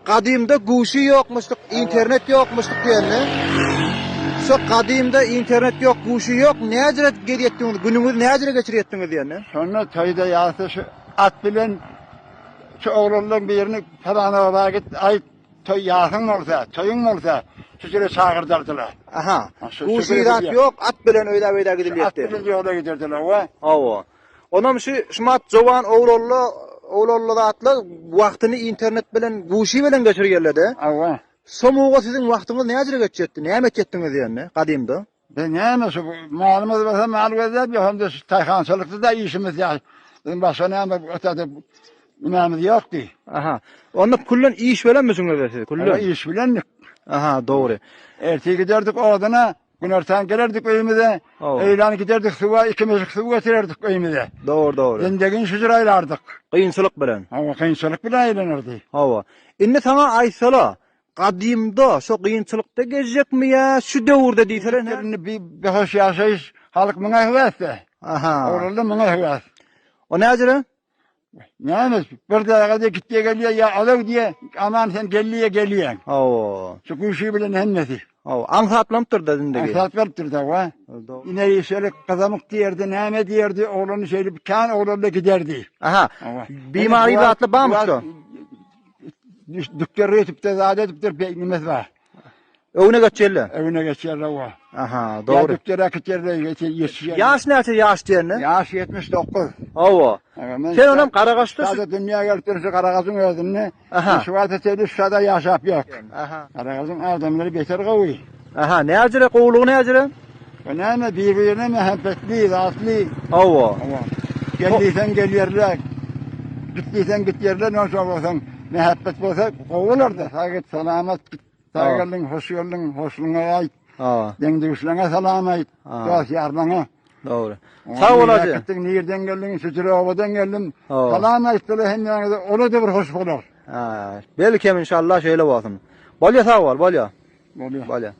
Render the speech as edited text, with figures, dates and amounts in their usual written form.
kadimde guşi yokmuşluk, internet yokmuşluk diyenle. Şu kadimde internet yok, guşi yok. Ne acele geçirdiniz? Gününüzü ne acele geçiriyorsunuz diyenle? Sonra toyda yağsa şu at bilen şu oğlanların birini falan vakit ay toy yakın olsa, toyun olsa şöyle çağırdılar. Aha. Şu Guşi rat yok, at bilen öyle At gidiliyordu. bilen yola giderdiler va. Ava. Onam şumat jowan oğlalla atla vaktini internet bilen guşi bilen geçirgenlerde. Ava. Somuğa sizin vaktiniz ne acele geçirdi? Ne emek ettiniz diyenle kadimde? Ben ne mesela malımız varsa mal verdiler ya hem de tayhançılıkta da işimiz ya. Bizim başka ne ama ötede imamız yoktu. Aha. Onda kullan iş veren misiniz siz? Ama Kullan. iş bilendik. Aha, doğru. Erteği giderdik odana, günerten gelirdik evimize. Oh. Eğlen giderdik suva, ikimiz su getirerdik evimize. Doğru. Zendegin şucur aylardık. Kıyınçılık bilen. Ama kıyınçılık bile eğlenirdi. Hava. Indi sana aysala. Kadimda şu kıyınçılıkta gezecek mi ya? Şu devirde deyseler ne? Yerini bir hoş yaşayış, halk bana hüvetse. Aha. Oğlum bana hüves. O ne acele? Neymiş? Bir de kadar gittiye geliyor ya alev diye aman sen geliyor. Hava. Şu kuşu bile hemmesi. Hava. Anhatlamtır dedin de. Saat veriptir da va. Doğru. İneği şöyle kazamık diyerdi, neme diyerdi, oğlanı şöyle kan oğlanla giderdi. Aha. Ama Bimari bir atlı bağ mı şu? Dükkanı yetip de zade yetip de beynimiz var. Öğüne geçerler. Evine geçerler var. Aha, Ya doğru. dükkana geçerler, yetişiyor. Yaş ne yaş diyenle? Yaş 79. Hava. Sen onam Karakaş'ta Sada dünya geltirse Karagaz'ın ödünü. Aha. Şu vada seydi şada yaşap yok. Aha. Karagaz'ın adamları beter kavuy. Aha, ne acele kovuluğu ne acele? Önemli birbirine mehabbetli, rahatlı. Hava. Ama geldiysen gel yerler. Gittiysen git yerler. Nasıl olsan mehabbet olsa kovulur da. Sakit selamet git. Sağırlığın, hoş yollun, hoşluğuna ait. Aa, Dengdüşlüğüne selam ait. Dost yarlığına. doğru. Sağ ol hacı. Gittin nereden geldin? Sütüre ovadan geldin. Aa. Selam ait. Hem yani ona da bir hoş olur. Ha, belki inşallah şöyle olsun. Balya sağ ol, balya. Oluyor. Balya.